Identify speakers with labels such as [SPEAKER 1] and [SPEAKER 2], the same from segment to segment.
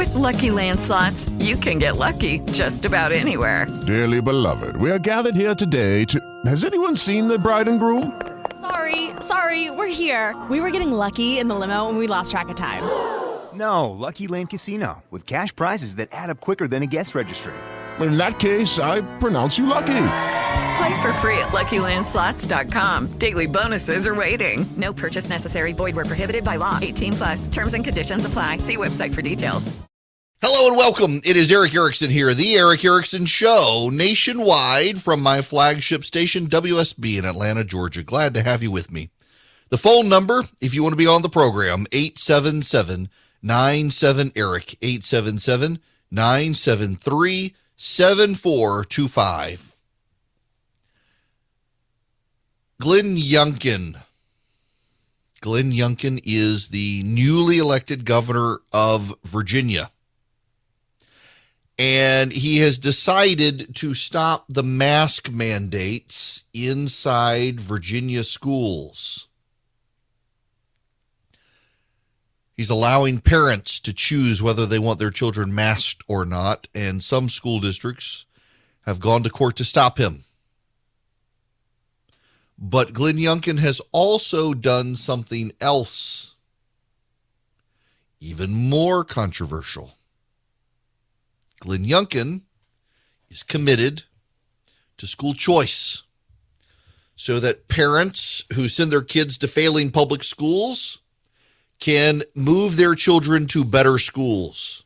[SPEAKER 1] With Lucky Land Slots, you can get lucky just about anywhere.
[SPEAKER 2] Dearly beloved, we are gathered here today to... Has anyone seen the bride and groom?
[SPEAKER 3] Sorry, we're here. We were getting lucky in the limo and we lost track of time.
[SPEAKER 4] No, Lucky Land Casino, with cash prizes that add up quicker than a guest registry.
[SPEAKER 2] In that case, I pronounce you lucky.
[SPEAKER 1] Play for free at LuckyLandSlots.com. Daily bonuses are waiting. No purchase necessary. Void where prohibited by law. 18+. Terms and conditions apply. See website for details.
[SPEAKER 5] Hello and welcome. It is Eric Erickson here, The Eric Erickson Show, nationwide from my flagship station, WSB in Atlanta, Georgia. Glad to have you with me. The phone number, if you want to be on the program, 877-97-ERIC, 877-973-7425. Glenn Youngkin. Glenn Youngkin is the newly elected governor of Virginia. And he has decided to stop the mask mandates inside Virginia schools. He's allowing parents to choose whether they want their children masked or not, and some school districts have gone to court to stop him. But Glenn Youngkin has also done something else, even more controversial. Glenn Youngkin is committed to school choice so that parents who send their kids to failing public schools can move their children to better schools,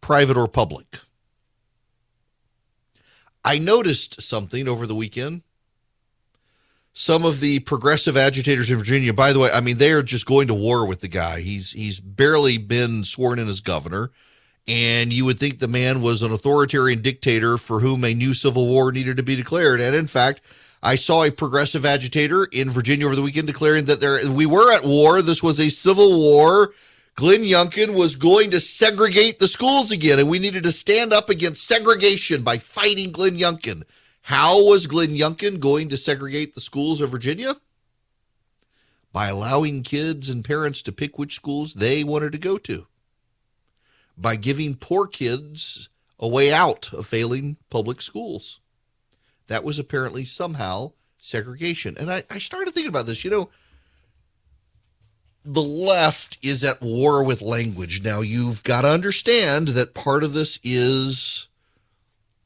[SPEAKER 5] private or public. I noticed something over the weekend. Some of the progressive agitators in Virginia, by the way, I mean, they are just going to war with the guy. He's barely been sworn in as governor, and you would think the man was an authoritarian dictator for whom a new civil war needed to be declared. And in fact, I saw a progressive agitator in Virginia over the weekend declaring that we were at war. This was a civil war. Glenn Youngkin was going to segregate the schools again, and we needed to stand up against segregation by fighting Glenn Youngkin. How was Glenn Youngkin going to segregate the schools of Virginia? By allowing kids and parents to pick which schools they wanted to go to. By giving poor kids a way out of failing public schools. That was apparently somehow segregation. And I started thinking about this. You know, the left is at war with language. Now, you've got to understand that part of this is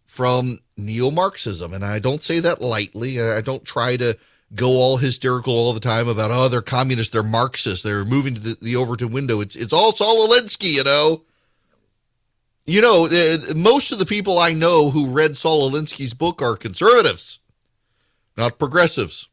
[SPEAKER 5] from neo-Marxism, and I don't say that lightly. I don't try to go all hysterical all the time about, oh, they're communists, they're Marxists, they're moving to the Overton window. It's all Saul Alinsky, you know. You know, most of the people I know who read Saul Alinsky's book are conservatives, not progressives.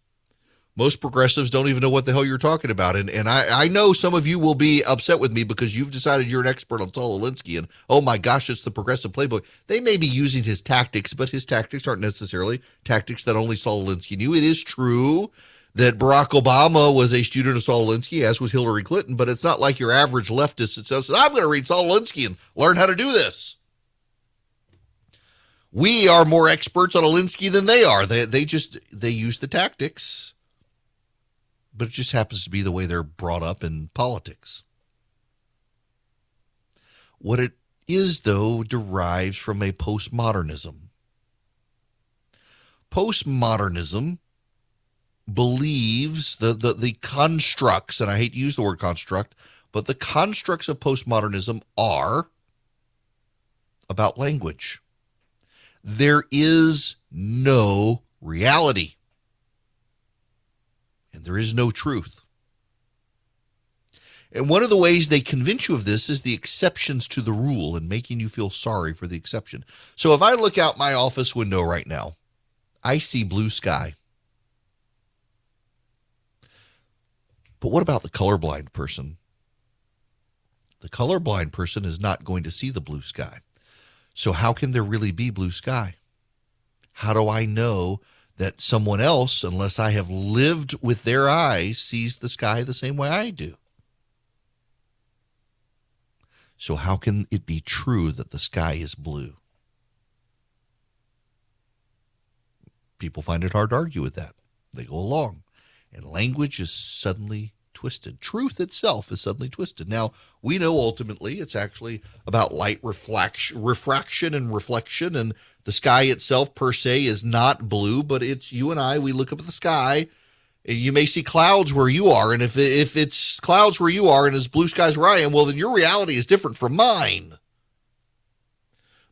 [SPEAKER 5] Most progressives don't even know what the hell you're talking about. And I know some of you will be upset with me because you've decided you're an expert on Saul Alinsky and, oh my gosh, it's the progressive playbook. They may be using his tactics, but his tactics aren't necessarily tactics that only Saul Alinsky knew. It is true that Barack Obama was a student of Saul Alinsky, as was Hillary Clinton, but it's not like your average leftist that says, I'm going to read Saul Alinsky and learn how to do this. We are more experts on Alinsky than they are. They use the tactics. But it just happens to be the way they're brought up in politics. What it is, though, derives from a postmodernism. Postmodernism believes the constructs, and I hate to use the word construct, but the constructs of postmodernism are about language. There is no reality. And there is no truth. And one of the ways they convince you of this is the exceptions to the rule and making you feel sorry for the exception. So if I look out my office window right now, I see blue sky. But what about the colorblind person? The colorblind person is not going to see the blue sky. So how can there really be blue sky? How do I know that someone else, unless I have lived with their eyes, sees the sky the same way I do? So how can it be true that the sky is blue? People find it hard to argue with that. They go along. And language is suddenly twisted. Truth itself is suddenly twisted. Now, we know ultimately it's actually about light refraction and reflection, and the sky itself per se is not blue, but it's you and I, we look up at the sky, and you may see clouds where you are, and if it's clouds where you are and it's blue skies where I am, well, then your reality is different from mine.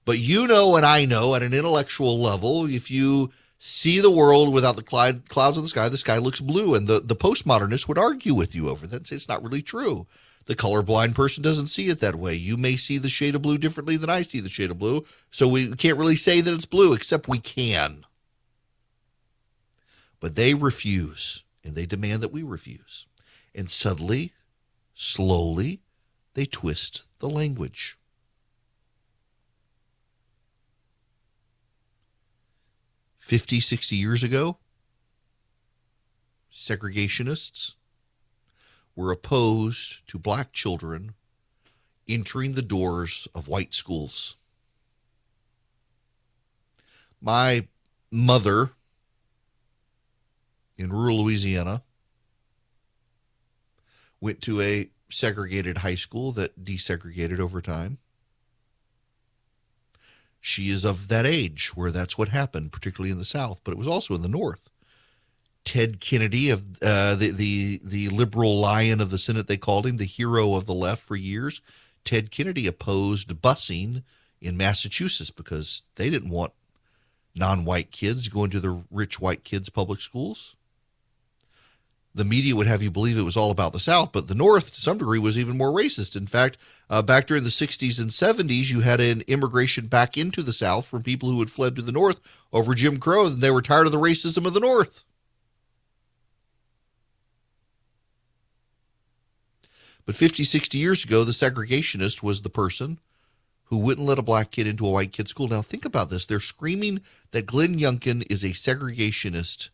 [SPEAKER 5] But you know and I know at an intellectual level, if you see the world without the clouds in the sky looks blue. And the postmodernist would argue with you over that and say it's not really true. The colorblind person doesn't see it that way. You may see the shade of blue differently than I see the shade of blue. So we can't really say that it's blue, except we can. But they refuse, and they demand that we refuse. And suddenly, slowly, they twist the language. 50, 60 years ago, segregationists were opposed to black children entering the doors of white schools. My mother in rural Louisiana went to a segregated high school that desegregated over time. She is of that age where that's what happened, particularly in the South, but it was also in the North. Ted Kennedy, of the liberal lion of the Senate, they called him, the hero of the left for years. Ted Kennedy opposed busing in Massachusetts because they didn't want non-white kids going to the rich white kids' public schools. The media would have you believe it was all about the South, but the North, to some degree, was even more racist. In fact, back during the 60s and 70s, you had an immigration back into the South from people who had fled to the North over Jim Crow, and they were tired of the racism of the North. But 50, 60 years ago, the segregationist was the person who wouldn't let a black kid into a white kid's school. Now, think about this. They're screaming that Glenn Youngkin is a segregationist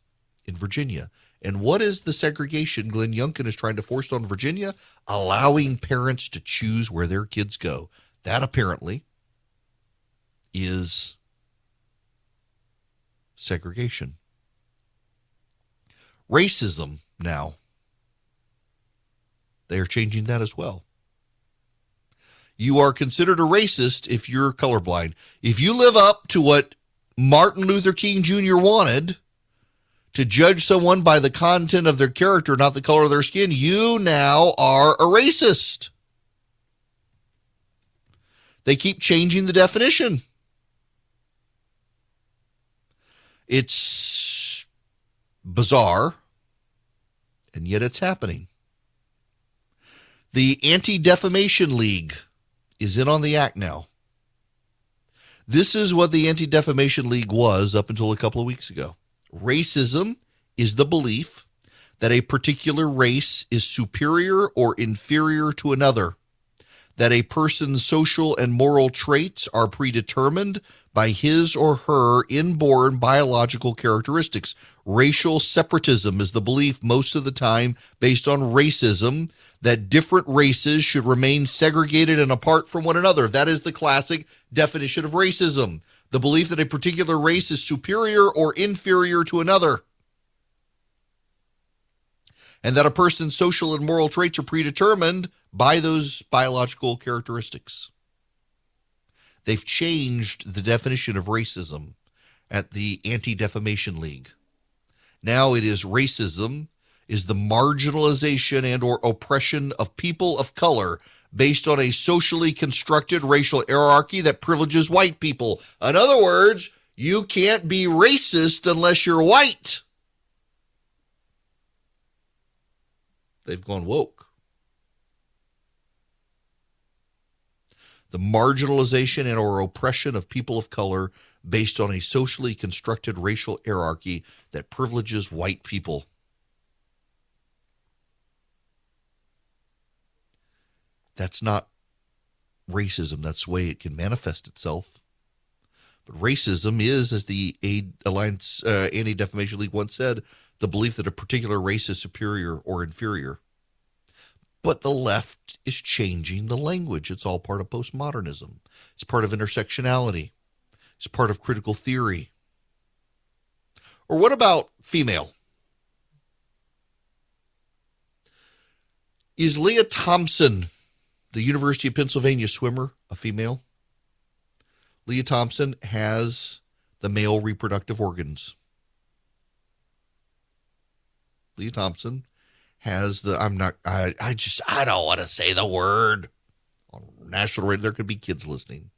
[SPEAKER 5] in Virginia. And what is the segregation Glenn Youngkin is trying to force on Virginia? Allowing parents to choose where their kids go. That apparently is segregation. Racism now. They are changing that as well. You are considered a racist if you're colorblind. If you live up to what Martin Luther King Jr. wanted, to judge someone by the content of their character, not the color of their skin, you now are a racist. They keep changing the definition. It's bizarre, and yet it's happening. The Anti-Defamation League is in on the act now. This is what the Anti-Defamation League was up until a couple of weeks ago. Racism is the belief that a particular race is superior or inferior to another, that a person's social and moral traits are predetermined by his or her inborn biological characteristics. Racial separatism is the belief most of the time based on racism that different races should remain segregated and apart from one another. That is the classic definition of racism. The belief that a particular race is superior or inferior to another, and that a person's social and moral traits are predetermined by those biological characteristics. They've changed the definition of racism at the Anti-Defamation League. Now it is racism is the marginalization and or oppression of people of color based on a socially constructed racial hierarchy that privileges white people. In other words, you can't be racist unless you're white. They've gone woke. The marginalization and or oppression of people of color based on a socially constructed racial hierarchy that privileges white people. That's not racism. That's the way it can manifest itself. But racism is, as the Alliance Anti-Defamation League once said, the belief that a particular race is superior or inferior. But the left is changing the language. It's all part of postmodernism. It's part of intersectionality. It's part of critical theory. Or what about female? Is Leah Thompson, the University of Pennsylvania swimmer, a female? Leah Thompson has the male reproductive organs. Leah Thompson has the, I don't want to say the word. On national radio, there could be kids listening.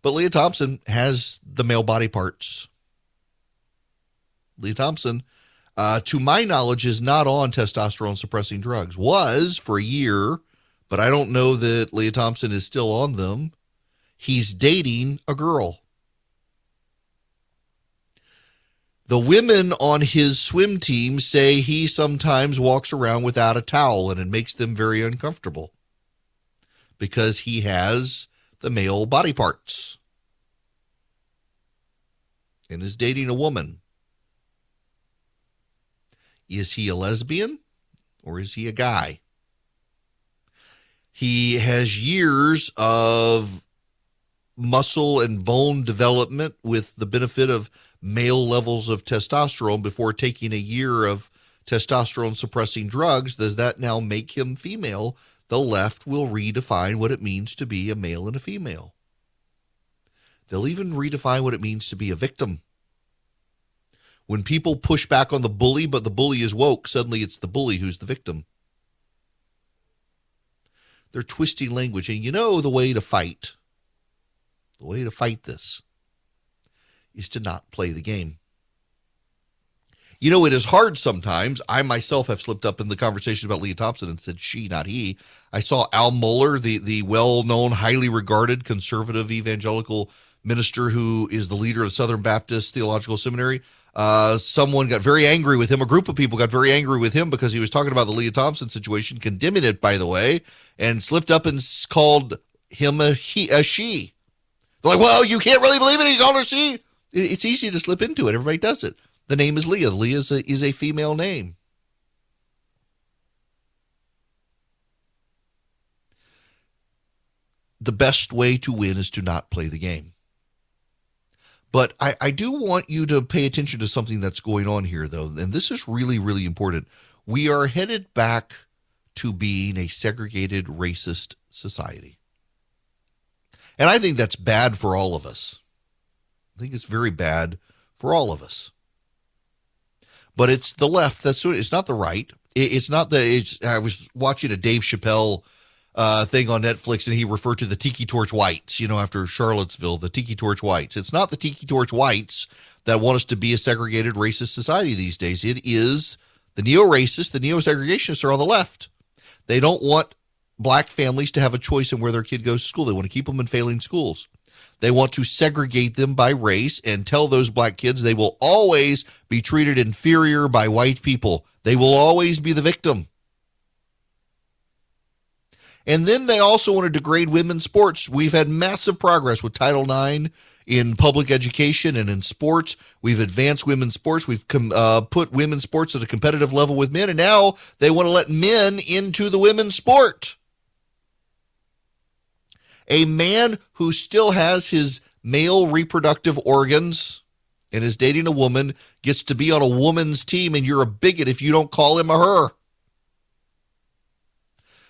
[SPEAKER 5] But Leah Thompson has the male body parts. Leah Thompson, to my knowledge, is not on testosterone suppressing drugs. Was for a year, but I don't know that Leah Thompson is still on them. He's dating a girl. The women on his swim team say he sometimes walks around without a towel, and it makes them very uncomfortable because he has the male body parts and is dating a woman. Is he a lesbian or is he a guy? He has years of muscle and bone development with the benefit of male levels of testosterone before taking a year of testosterone suppressing drugs. Does that now make him female? The left will redefine what it means to be a male and a female. They'll even redefine what it means to be a victim. When people push back on the bully, but the bully is woke, suddenly it's the bully who's the victim. They're twisting language. And you know the way to fight this is to not play the game. You know, it is hard sometimes. I myself have slipped up in the conversation about Leah Thompson and said she, not he. I saw Al Mohler, the well-known, highly regarded conservative evangelical minister who is the leader of Southern Baptist Theological Seminary. Someone got very angry with him. A group of people got very angry with him because he was talking about the Leah Thompson situation, condemning it, by the way, and slipped up and called him a she. They're like, well, you can't really believe it. He called her she. It's easy to slip into it. Everybody does it. The name is Leah. Leah is a female name. The best way to win is to not play the game. But I do want you to pay attention to something that's going on here, though, and this is really, really important. We are headed back to being a segregated, racist society. And I think that's bad for all of us. I think it's very bad for all of us. But it's the left that's doing it. It's not the right. It's not the. I was watching a Dave Chappelle thing on Netflix, and he referred to the Tiki Torch Whites, after Charlottesville, the Tiki Torch Whites. It's not the Tiki Torch Whites that want us to be a segregated, racist society these days. It is the neo-racists, the neo-segregationists are on the left. They don't want black families to have a choice in where their kid goes to school. They want to keep them in failing schools. They want to segregate them by race and tell those black kids they will always be treated inferior by white people. They will always be the victim. And then they also want to degrade women's sports. We've had massive progress with Title IX in public education and in sports. We've advanced women's sports. We've put women's sports at a competitive level with men, and now they want to let men into the women's sport. A man who still has his male reproductive organs and is dating a woman gets to be on a woman's team, and you're a bigot if you don't call him a her.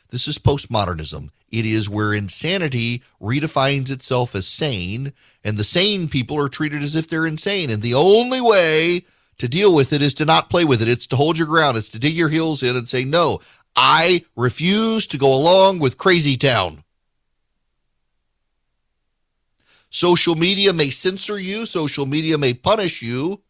[SPEAKER 5] This is postmodernism. It is where insanity redefines itself as sane, and the sane people are treated as if they're insane. And the only way to deal with it is to not play with it. It's to hold your ground. It's to dig your heels in and say, no, I refuse to go along with Crazy Town. Social media may censor you. Social media may punish you.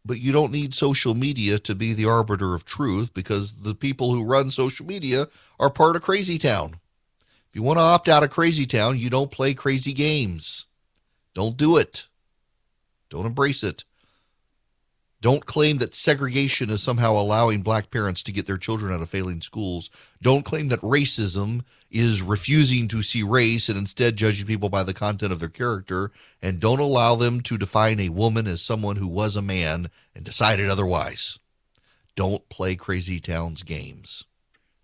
[SPEAKER 5] But you don't need social media to be the arbiter of truth, because the people who run social media are part of Crazy Town. If you want to opt out of Crazy Town, you don't play crazy games. Don't do it. Don't embrace it. Don't claim that segregation is somehow allowing black parents to get their children out of failing schools. Don't claim that racism is refusing to see race and instead judging people by the content of their character. And don't allow them to define a woman as someone who was a man and decided otherwise. Don't play Crazy Town's games.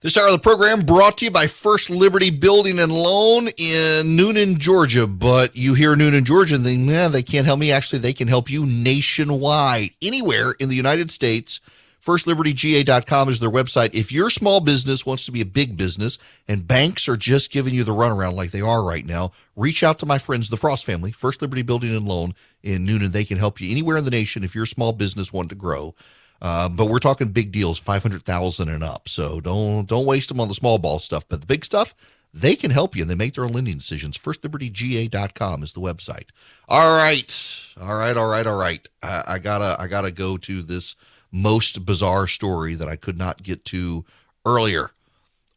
[SPEAKER 5] This hour of the program brought to you by First Liberty Building and Loan in Noonan, Georgia. But you hear Noonan, Georgia, and think, man, they can't help me. Actually, they can help you nationwide. Anywhere in the United States FirstLibertyGA.com is their website. If your small business wants to be a big business and banks are just giving you the runaround like they are right now, reach out to my friends, the Frost family, First Liberty Building and Loan in Noonan. They can help you anywhere in the nation if your small business wants to grow. But we're talking big deals, $500,000 and up. So don't waste them on the small ball stuff. But the big stuff, they can help you, and they make their own lending decisions. FirstLibertyGA.com is the website. All right. I gotta go to this most bizarre story that I could not get to earlier.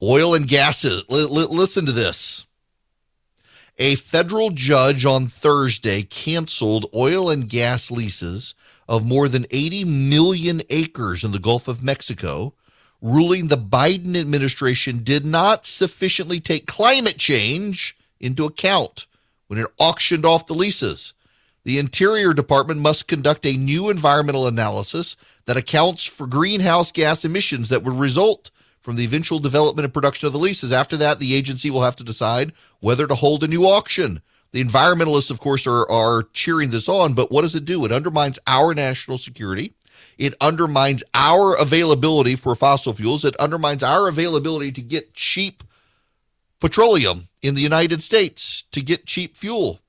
[SPEAKER 5] Oil and gas. Listen to this. A federal judge on Thursday canceled oil and gas leases of more than 80 million acres in the Gulf of Mexico, ruling the Biden administration did not sufficiently take climate change into account when it auctioned off the leases. The Interior Department must conduct a new environmental analysis that accounts for greenhouse gas emissions that would result from the eventual development and production of the leases. After that, the agency will have to decide whether to hold a new auction. The environmentalists, of course, are cheering this on, but what does it do? It undermines our national security. It undermines our availability for fossil fuels. It undermines our availability to get cheap petroleum in the United States, to get cheap fuel.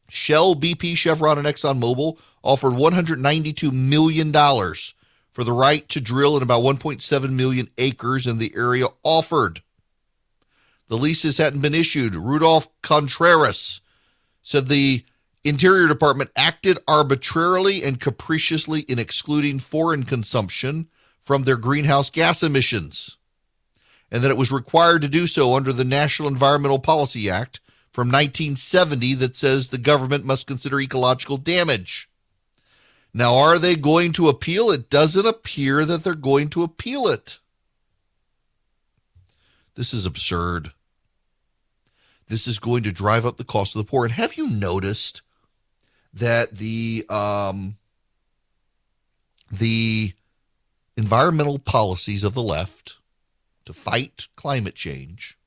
[SPEAKER 5] Shell, BP, Chevron, and ExxonMobil offered $192 million for the right to drill in about 1.7 million acres in the area offered. The leases hadn't been issued. Rudolph Contreras said the Interior Department acted arbitrarily and capriciously in excluding foreign consumption from their greenhouse gas emissions, and that it was required to do so under the National Environmental Policy Act from 1970 that says the government must consider ecological damage. Now, are they going to appeal? It doesn't appear that they're going to appeal it. This is absurd. This is going to drive up the cost of the poor. And have you noticed that the environmental policies of the left to fight climate change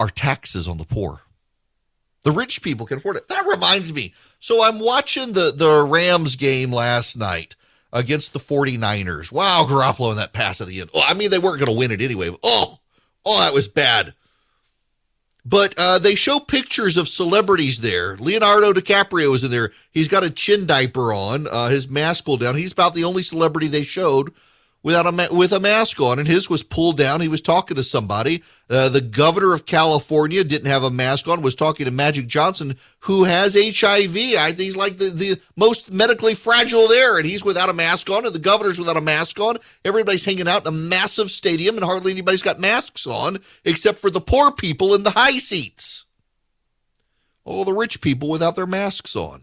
[SPEAKER 5] are taxes on the poor? The rich people can afford it. That reminds me. So I'm watching the Rams game last night against the 49ers. Wow, Garoppolo in that pass at the end. Oh, I mean, they weren't going to win it anyway. Oh, that was bad. But they show pictures of celebrities there. Leonardo DiCaprio is in there. He's got a chin diaper on, his mask pulled down. He's about the only celebrity they showed with a mask on, and his was pulled down. He was talking to somebody. The governor of California didn't have a mask on, was talking to Magic Johnson, who has HIV. I think he's like the most medically fragile there, and he's without a mask on, and the governor's without a mask on. Everybody's hanging out in a massive stadium, and hardly anybody's got masks on, except for the poor people in the high seats. All the rich people without their masks on.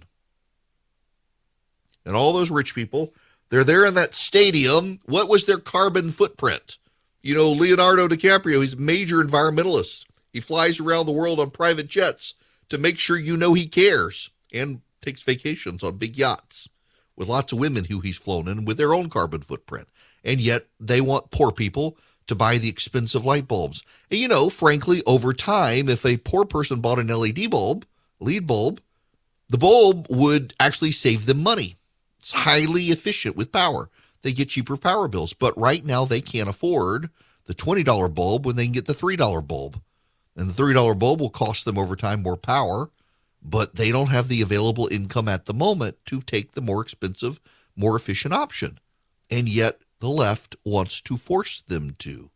[SPEAKER 5] And all those rich people, they're there in that stadium. What was their carbon footprint? You know, Leonardo DiCaprio, he's a major environmentalist. He flies around the world on private jets to make sure you know he cares, and takes vacations on big yachts with lots of women who he's flown in with their own carbon footprint. And yet they want poor people to buy the expensive light bulbs. And, you know, frankly, over time, if a poor person bought an LED bulb, the bulb would actually save them money. It's highly efficient with power. They get cheaper power bills. But right now they can't afford the $20 bulb when they can get the $3 bulb. And the $3 bulb will cost them over time more power, but they don't have the available income at the moment to take the more expensive, more efficient option. And yet the left wants to force them to.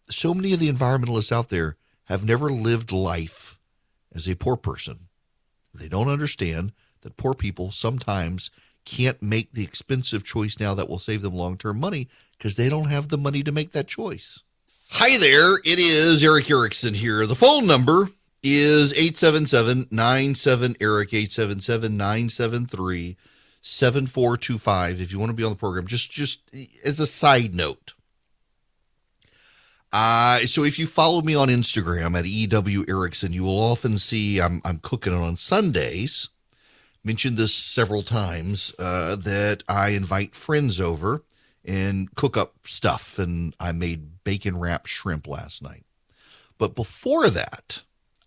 [SPEAKER 5] So many of the environmentalists out there have never lived life as a poor person. They don't understand that poor people sometimes can't make the expensive choice now that will save them long-term money because they don't have the money to make that choice. Hi there, it is Eric Erickson here. The phone number is 877-97-ERIC, 877-973-7425 if you want to be on the program. Just as a side note. So if you follow me on Instagram at EW Erickson, you will often see I'm cooking on Sundays. Mentioned this several times, that I invite friends over and cook up stuff, and I made bacon wrapped shrimp last night. But before that,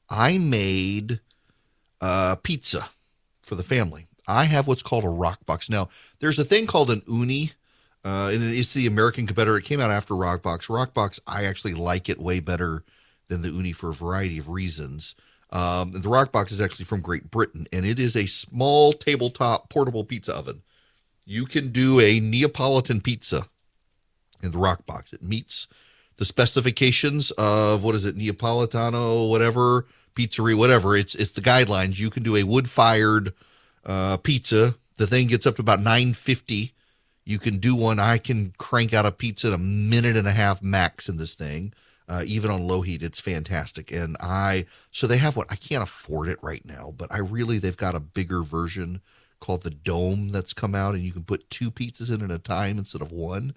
[SPEAKER 5] I made pizza for the family. I have what's called a rock box. Now, there's a thing called an uni, and it's the American competitor. It came out after Rockbox. Rockbox, I actually like it way better than the uni for a variety of reasons. The Rockbox is actually from Great Britain, and it is a small tabletop portable pizza oven. You can do a Neapolitan pizza in the Rockbox. It meets the specifications of, Neapolitano, whatever, pizzeria, whatever. It's the guidelines. You can do a wood-fired pizza. The thing gets up to about $9.50. You can do one. I can crank out a pizza in a minute and a half max in this thing. Even on low heat, it's fantastic. And so they have I can't afford it right now, but they've got a bigger version called the Dome that's come out, and you can put 2 pizzas in at a time instead of 1.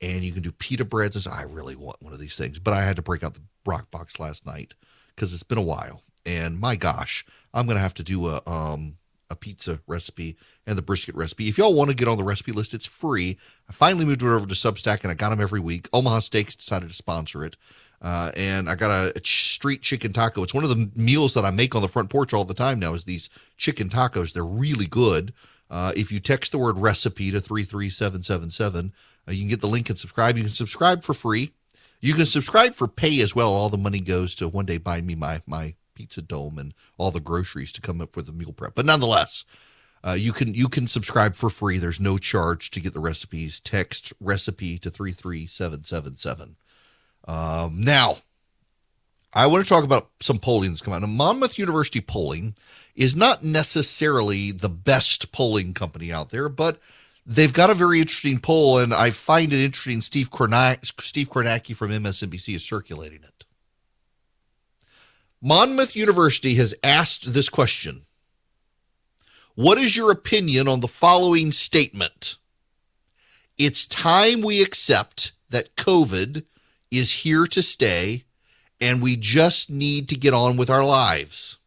[SPEAKER 5] And you can do pita breads. I really want one of these things, but I had to break out the rock box last night because it's been a while. And my gosh, I'm going to have to do a pizza recipe and the brisket recipe. If y'all want to get on the recipe list, it's free. I finally moved it over to Substack, and I got them every week. Omaha Steaks decided to sponsor it. And I got a street chicken taco. It's one of the meals that I make on the front porch all the time now is these chicken tacos. They're really good. If you text the word recipe to 33777, you can get the link and subscribe. You can subscribe for free. You can subscribe for pay as well. All the money goes to one day buy me my pizza dome and all the groceries to come up with a meal prep. But nonetheless, you can subscribe for free. There's no charge to get the recipes. Text recipe to 33777. Now, I want to talk about some polling that's come out. Now, Monmouth University polling is not necessarily the best polling company out there, but they've got a very interesting poll, and I find it interesting. Steve Kornacki from MSNBC is circulating it. Monmouth University has asked this question. What is your opinion on the following statement? It's time we accept that COVID is here to stay, and we just need to get on with our lives.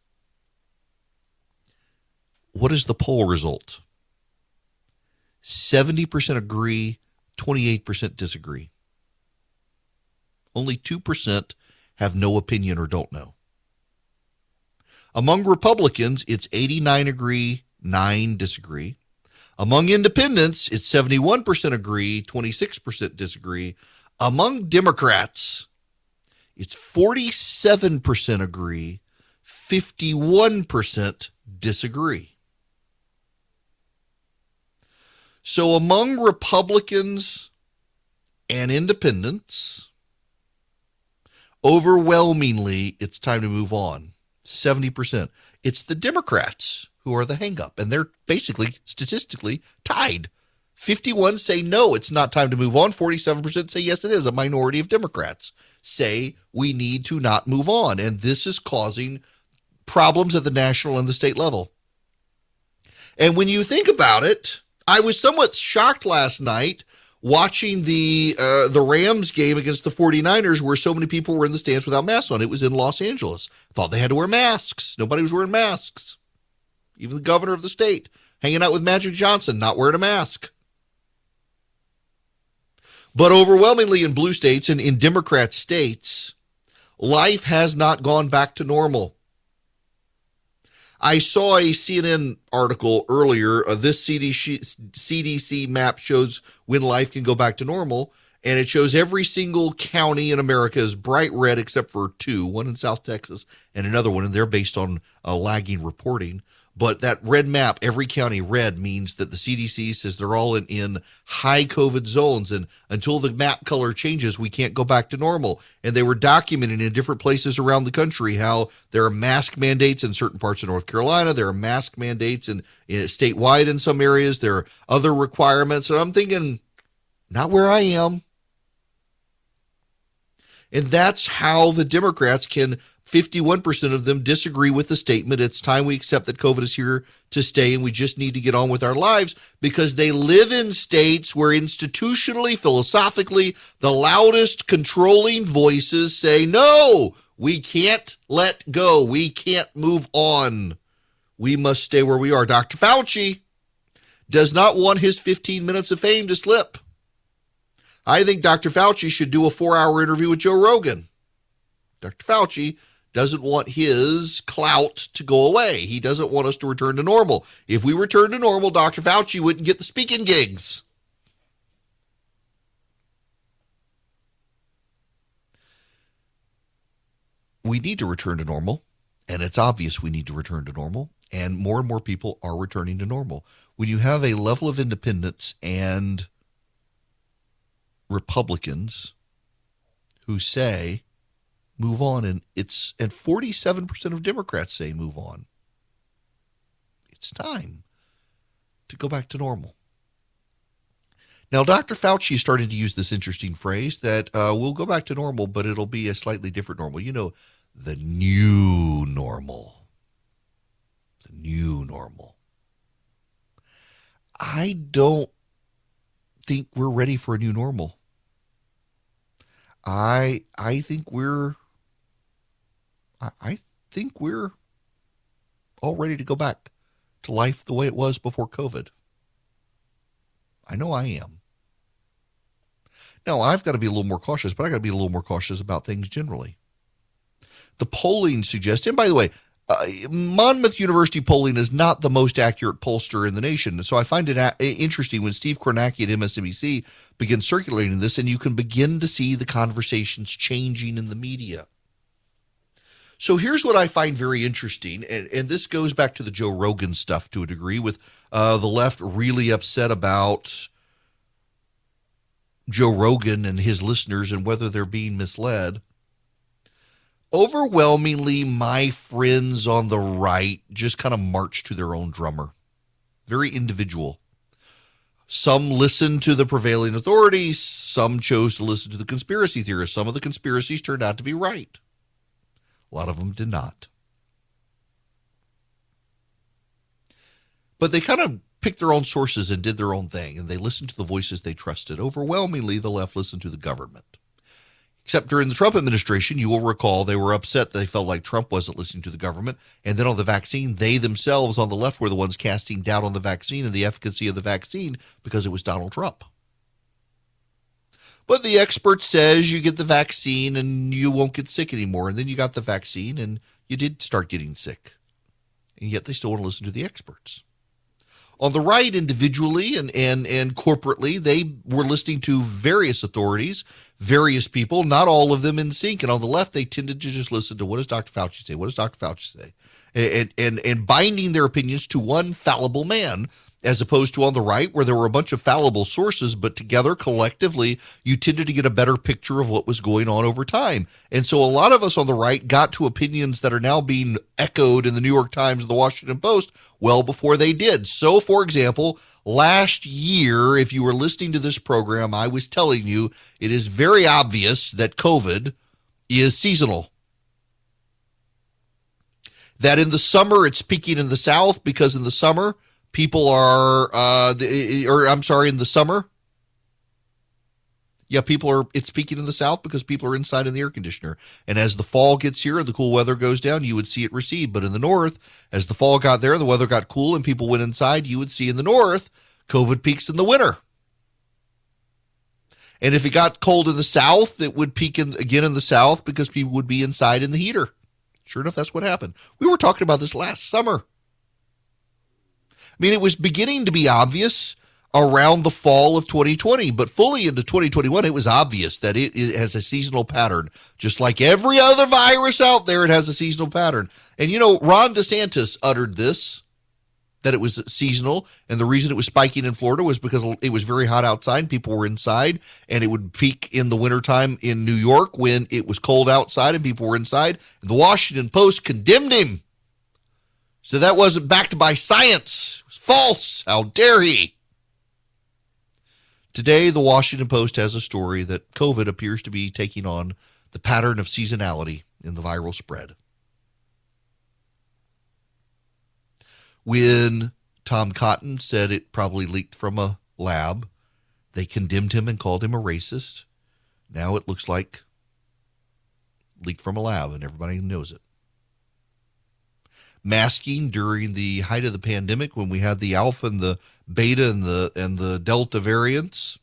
[SPEAKER 5] What is the poll result? 70% agree, 28% disagree. Only 2% have no opinion or don't know. Among Republicans, it's 89 agree, 9 disagree. Among independents, it's 71% agree, 26% disagree. Among Democrats, it's 47% agree, 51% disagree. So among Republicans and independents, overwhelmingly, it's time to move on. 70%. It's the Democrats who are the hang-up, and they're basically statistically tied. 51 say no, it's not time to move on. 47% say yes, it is. A minority of Democrats say we need to not move on, and this is causing problems at the national and the state level. And when you think about it, I was somewhat shocked last night watching the Rams game against the 49ers where so many people were in the stands without masks on. It was in Los Angeles. Thought they had to wear masks. Nobody was wearing masks. Even the governor of the state hanging out with Magic Johnson, not wearing a mask. But overwhelmingly in blue states and in Democrat states, life has not gone back to normal. I saw a CNN article earlier. This CDC map shows when life can go back to normal, and it shows every single county in America is bright red except for 2, one in South Texas and another one, and they're based on lagging reporting. But that red map, every county red, means that the CDC says they're all in high COVID zones. And until the map color changes, we can't go back to normal. And they were documenting in different places around the country how there are mask mandates in certain parts of North Carolina. There are mask mandates in statewide in some areas. There are other requirements. And I'm thinking, not where I am. And that's how the Democrats can 51% of them disagree with the statement. It's time we accept that COVID is here to stay and we just need to get on with our lives, because they live in states where institutionally, philosophically, the loudest controlling voices say, no, we can't let go. We can't move on. We must stay where we are. Dr. Fauci does not want his 15 minutes of fame to slip. I think Dr. Fauci should do a 4-hour interview with Joe Rogan. Dr. Fauci doesn't want his clout to go away. He doesn't want us to return to normal. If we return to normal, Dr. Fauci wouldn't get the speaking gigs. We need to return to normal, and it's obvious we need to return to normal, and more people are returning to normal. When you have a level of independence and Republicans who say, move on, and 47% of Democrats say move on. It's time to go back to normal. Now, Dr. Fauci started to use this interesting phrase that we'll go back to normal, but it'll be a slightly different normal. You know, the new normal. The new normal. I don't think we're ready for a new normal. I think we're all ready to go back to life the way it was before COVID. I know I am. Now, I've got to be a little more cautious, but I got to be a little more cautious about things generally. The polling suggests, and by the way, Monmouth University polling is not the most accurate pollster in the nation. So I find it interesting when Steve Kornacki at MSNBC begins circulating this, and you can begin to see the conversations changing in the media. So here's what I find very interesting, and this goes back to the Joe Rogan stuff to a degree, with the left really upset about Joe Rogan and his listeners and whether they're being misled. Overwhelmingly, my friends on the right just kind of march to their own drummer. Very individual. Some listened to the prevailing authorities. Some chose to listen to the conspiracy theorists. Some of the conspiracies turned out to be right. A lot of them did not. But they kind of picked their own sources and did their own thing, and they listened to the voices they trusted. Overwhelmingly, the left listened to the government. Except during the Trump administration, you will recall they were upset. They felt like Trump wasn't listening to the government. And then on the vaccine, they themselves on the left were the ones casting doubt on the vaccine and the efficacy of the vaccine because it was Donald Trump. But the expert says you get the vaccine and you won't get sick anymore. And then you got the vaccine and you did start getting sick. And yet they still want to listen to the experts. On the right, individually and corporately, they were listening to various authorities, various people, not all of them in sync. And on the left, they tended to just listen to what does Dr. Fauci say? What does Dr. Fauci say? And binding their opinions to one fallible man, as opposed to on the right, where there were a bunch of fallible sources, but together, collectively, you tended to get a better picture of what was going on over time. And so a lot of us on the right got to opinions that are now being echoed in the New York Times and the Washington Post well before they did. So, for example, last year, if you were listening to this program, I was telling you it is very obvious that COVID is seasonal. That in the summer, it's peaking in the South because in the summer, people are, in the summer. Yeah, it's peaking in the South because people are inside in the air conditioner. And as the fall gets here and the cool weather goes down, you would see it recede. But in the North, as the fall got there, the weather got cool and people went inside, you would see in the North, COVID peaks in the winter. And if it got cold in the South, it would peak again in the South because people would be inside in the heater. Sure enough, that's what happened. We were talking about this last summer. I mean, it was beginning to be obvious around the fall of 2020, but fully into 2021, it was obvious that it has a seasonal pattern. Just like every other virus out there, it has a seasonal pattern. And, you know, Ron DeSantis uttered this, that it was seasonal, and the reason it was spiking in Florida was because it was very hot outside, and people were inside, and it would peak in the wintertime in New York when it was cold outside and people were inside. And the Washington Post condemned him. So that wasn't backed by science. It was false. How dare he? Today, the Washington Post has a story that COVID appears to be taking on the pattern of seasonality in the viral spread. When Tom Cotton said it probably leaked from a lab, they condemned him and called him a racist. Now it looks like leaked from a lab, and everybody knows it. Masking during the height of the pandemic when we had the alpha and the beta and the delta variants.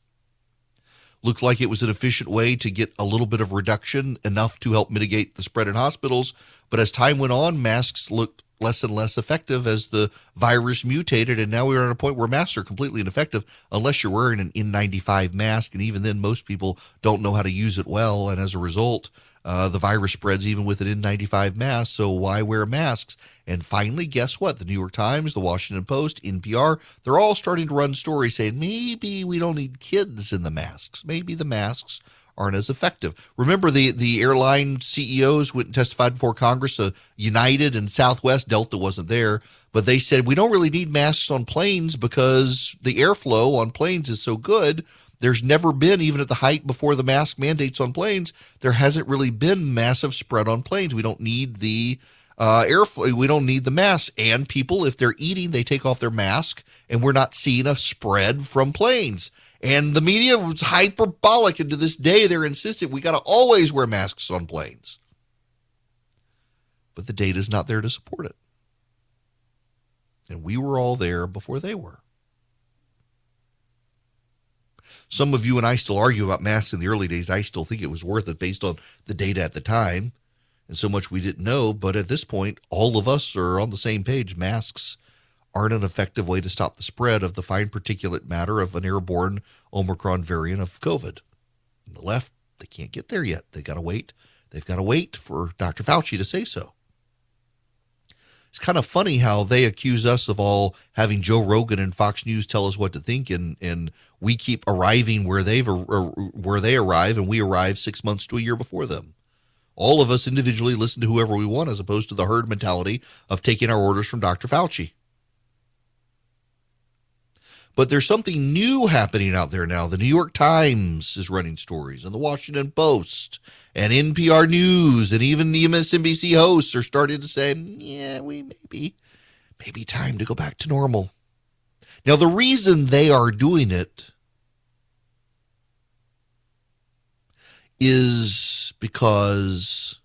[SPEAKER 5] looked like it was an efficient way to get a little bit of reduction, enough to help mitigate the spread in hospitals. But as time went on, masks looked less and less effective as the virus mutated, and now we're at a point where masks are completely ineffective unless you're wearing an N95 mask, and even then most people don't know how to use it well, and as a result, the virus spreads even with an N95 mask, so why wear masks? And finally, guess what? The New York Times, the Washington Post, NPR, they're all starting to run stories saying maybe we don't need kids in the masks. Maybe the masks aren't as effective. Remember, the airline CEOs went and testified before Congress, United and Southwest, Delta wasn't there, but they said we don't really need masks on planes because the airflow on planes is so good. There's never been, even at the height before the mask mandates on planes, there hasn't really been massive spread on planes. We don't need the airflow. We don't need the masks. And people, if they're eating, they take off their mask, and we're not seeing a spread from planes. And the media was hyperbolic, and to this day, they're insistent we got to always wear masks on planes. But the data's not there to support it. And we were all there before they were. Some of you and I still argue about masks in the early days. I still think it was worth it based on the data at the time and so much we didn't know. But at this point, all of us are on the same page. Masks aren't an effective way to stop the spread of the fine particulate matter of an airborne Omicron variant of COVID. On the left, they can't get there yet. They've got to wait. They've got to wait for Dr. Fauci to say so. It's kind of funny how they accuse us of all having Joe Rogan and Fox News tell us what to think, and we keep arriving where they arrive, and we arrive 6 months to a year before them. All of us individually listen to whoever we want, as opposed to the herd mentality of taking our orders from Dr. Fauci. But there's something new happening out there now. The New York Times is running stories, and the Washington Post, and NPR News, and even the MSNBC hosts are starting to say, yeah, we maybe time to go back to normal. Now, the reason they are doing it is because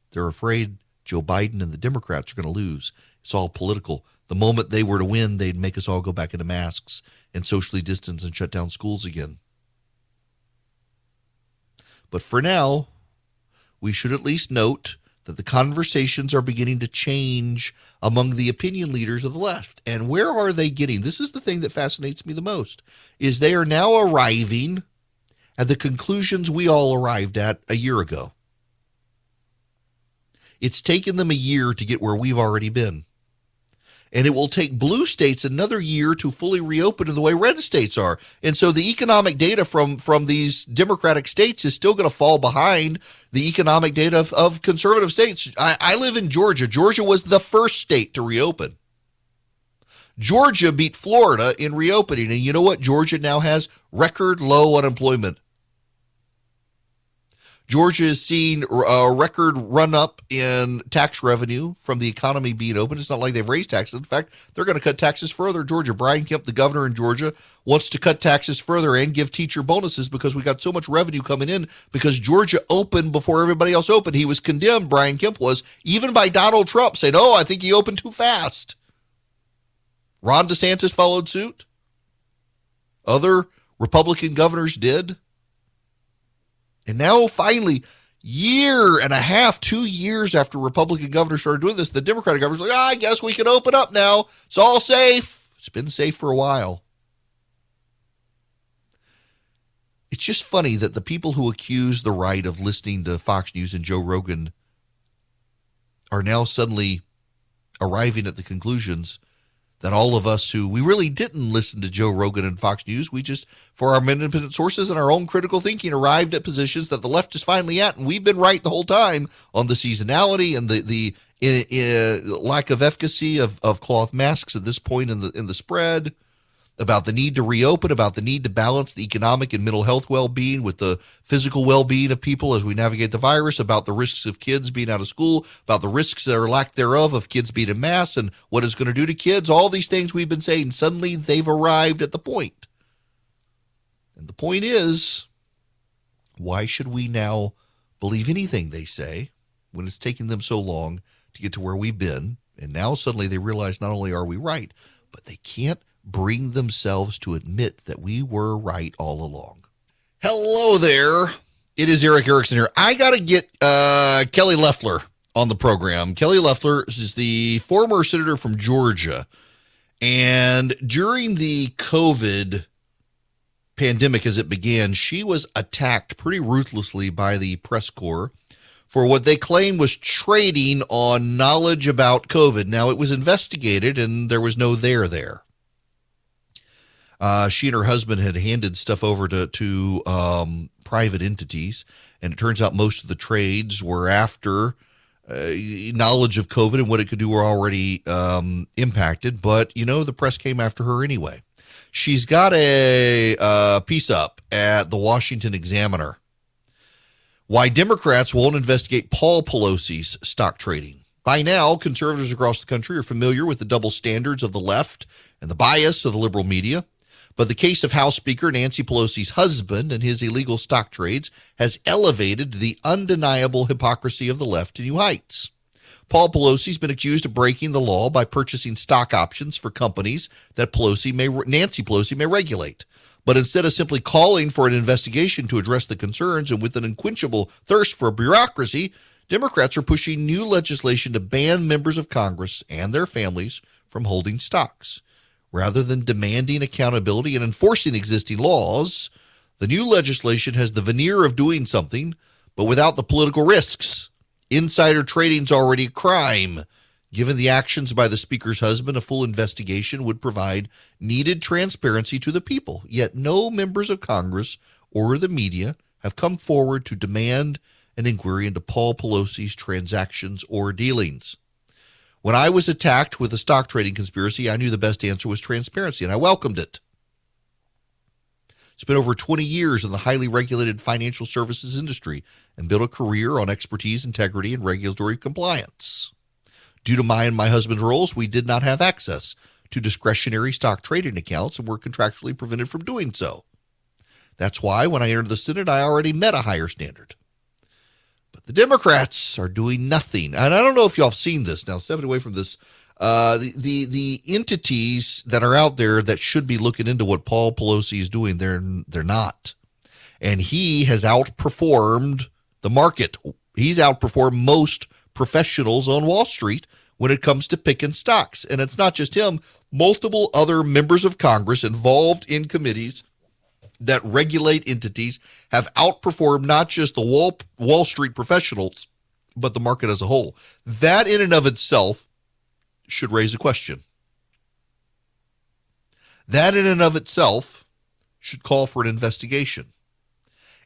[SPEAKER 5] they're afraid Joe Biden and the Democrats are going to lose. It's all political. The moment they were to win, they'd make us all go back into masks and socially distance and shut down schools again. But for now, we should at least note that the conversations are beginning to change among the opinion leaders of the left. And where are they getting? This is the thing that fascinates me the most, is they are now arriving at the conclusions we all arrived at a year ago. It's taken them a year to get where we've already been. And it will take blue states another year to fully reopen in the way red states are. And so the economic data from these Democratic states is still going to fall behind the economic data of conservative states. I live in Georgia. Georgia was the first state to reopen. Georgia beat Florida in reopening. And you know what? Georgia now has record low unemployment. Georgia is seeing a record run-up in tax revenue from the economy being open. It's not like they've raised taxes. In fact, they're going to cut taxes further. Georgia, Brian Kemp, the governor in Georgia, wants to cut taxes further and give teacher bonuses because we got so much revenue coming in because Georgia opened before everybody else opened. He was condemned, Brian Kemp was, even by Donald Trump, saying, oh, I think he opened too fast. Ron DeSantis followed suit. Other Republican governors did. And now, finally, 2 years after Republican governors started doing this, the Democratic governors are like, I guess we can open up now. It's all safe. It's been safe for a while. It's just funny that the people who accuse the right of listening to Fox News and Joe Rogan are now suddenly arriving at the conclusions that all of us who, we really didn't listen to Joe Rogan and Fox News, we just, for our independent sources and our own critical thinking, arrived at positions that the left is finally at, and we've been right the whole time on the seasonality and the lack of efficacy of cloth masks at this point in the spread, about the need to reopen, about the need to balance the economic and mental health well-being with the physical well-being of people as we navigate the virus, about the risks of kids being out of school, about the risks or lack thereof of kids being in mass and what it's going to do to kids, all these things we've been saying, suddenly they've arrived at the point. And the point is, why should we now believe anything they say when it's taken them so long to get to where we've been? And now suddenly they realize not only are we right, but they can't bring themselves to admit that we were right all along. Hello there. It is Eric Erickson here. I got to get Kelly Loeffler on the program. Kelly Loeffler is the former senator from Georgia. And during the COVID pandemic as it began, she was attacked pretty ruthlessly by the press corps for what they claim was trading on knowledge about COVID. Now, it was investigated and there was no there. She and her husband had handed stuff over to private entities, and it turns out most of the trades were after knowledge of COVID and what it could do were already impacted. But, the press came after her anyway. She's got a piece up at the Washington Examiner. Why Democrats won't investigate Paul Pelosi's stock trading. By now, conservatives across the country are familiar with the double standards of the left and the bias of the liberal media. But the case of House Speaker Nancy Pelosi's husband and his illegal stock trades has elevated the undeniable hypocrisy of the left to new heights. Paul Pelosi's been accused of breaking the law by purchasing stock options for companies that Nancy Pelosi may regulate. But instead of simply calling for an investigation to address the concerns and with an unquenchable thirst for bureaucracy, Democrats are pushing new legislation to ban members of Congress and their families from holding stocks. Rather than demanding accountability and enforcing existing laws, the new legislation has the veneer of doing something, but without the political risks. Insider trading is already a crime. Given the actions by the Speaker's husband, a full investigation would provide needed transparency to the people. Yet no members of Congress or the media have come forward to demand an inquiry into Paul Pelosi's transactions or dealings. When I was attacked with a stock trading conspiracy, I knew the best answer was transparency, and I welcomed it. Spent over 20 years in the highly regulated financial services industry and built a career on expertise, integrity, and regulatory compliance. Due to my and my husband's roles, we did not have access to discretionary stock trading accounts and were contractually prevented from doing so. That's why when I entered the Senate, I already met a higher standard. But the Democrats are doing nothing. And I don't know if y'all have seen this. Now, stepping away from this, the entities that are out there that should be looking into what Paul Pelosi is doing, they're not. And he has outperformed the market. He's outperformed most professionals on Wall Street when it comes to picking stocks. And it's not just him. Multiple other members of Congress involved in committees that regulate entities have outperformed not just the Wall Street professionals, but the market as a whole. That in and of itself should raise a question. That in and of itself should call for an investigation.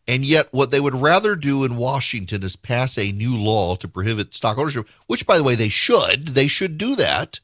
[SPEAKER 5] And yet what they would rather do in Washington is pass a new law to prohibit stock ownership, which, by the way, they should do that,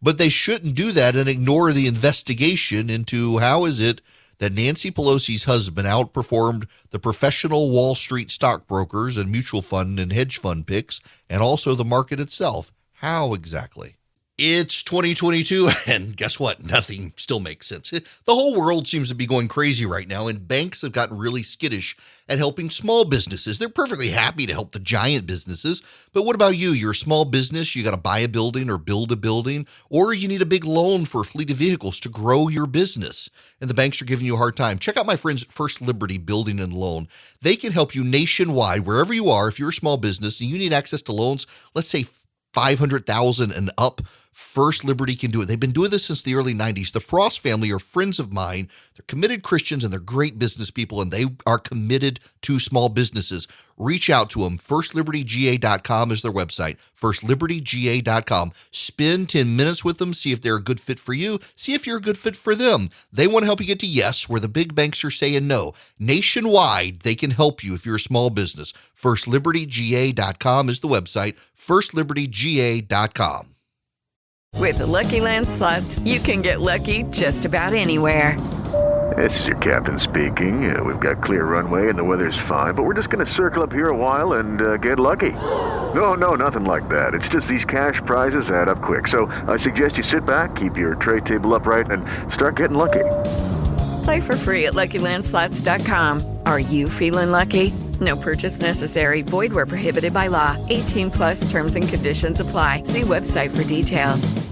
[SPEAKER 5] but they shouldn't do that and ignore the investigation into how is it that Nancy Pelosi's husband outperformed the professional Wall Street stockbrokers and mutual fund and hedge fund picks and also the market itself. How exactly? It's 2022, and guess what? Nothing still makes sense. The whole world seems to be going crazy right now, and banks have gotten really skittish at helping small businesses. They're perfectly happy to help the giant businesses, but what about you? You're a small business, you got to buy a building or build a building, or you need a big loan for a fleet of vehicles to grow your business, and the banks are giving you a hard time. Check out my friends at First Liberty Building and Loan. They can help you nationwide, wherever you are. If you're a small business and you need access to loans, let's say $500,000 and up, First Liberty can do it. They've been doing this since the early 90s. The Frost family are friends of mine. They're committed Christians and they're great business people, and they are committed to small businesses. Reach out to them. FirstLibertyGA.com is their website. FirstLibertyGA.com. Spend 10 minutes with them. See if they're a good fit for you. See if you're a good fit for them. They want to help you get to yes, where the big banks are saying no. Nationwide, they can help you if you're a small business. FirstLibertyGA.com is the website. FirstLibertyGA.com.
[SPEAKER 1] With the Lucky Land Slots, you can get lucky just about anywhere.
[SPEAKER 6] This is your captain speaking. We've got clear runway and the weather's fine, but we're just going to circle up here a while and get lucky. No, nothing like that. It's just these cash prizes add up quick. So I suggest you sit back, keep your tray table upright, and start getting lucky.
[SPEAKER 1] Play for free at LuckyLandSlots.com. Are you feeling lucky? No purchase necessary. Void where prohibited by law. 18+ terms and conditions apply. See website for details.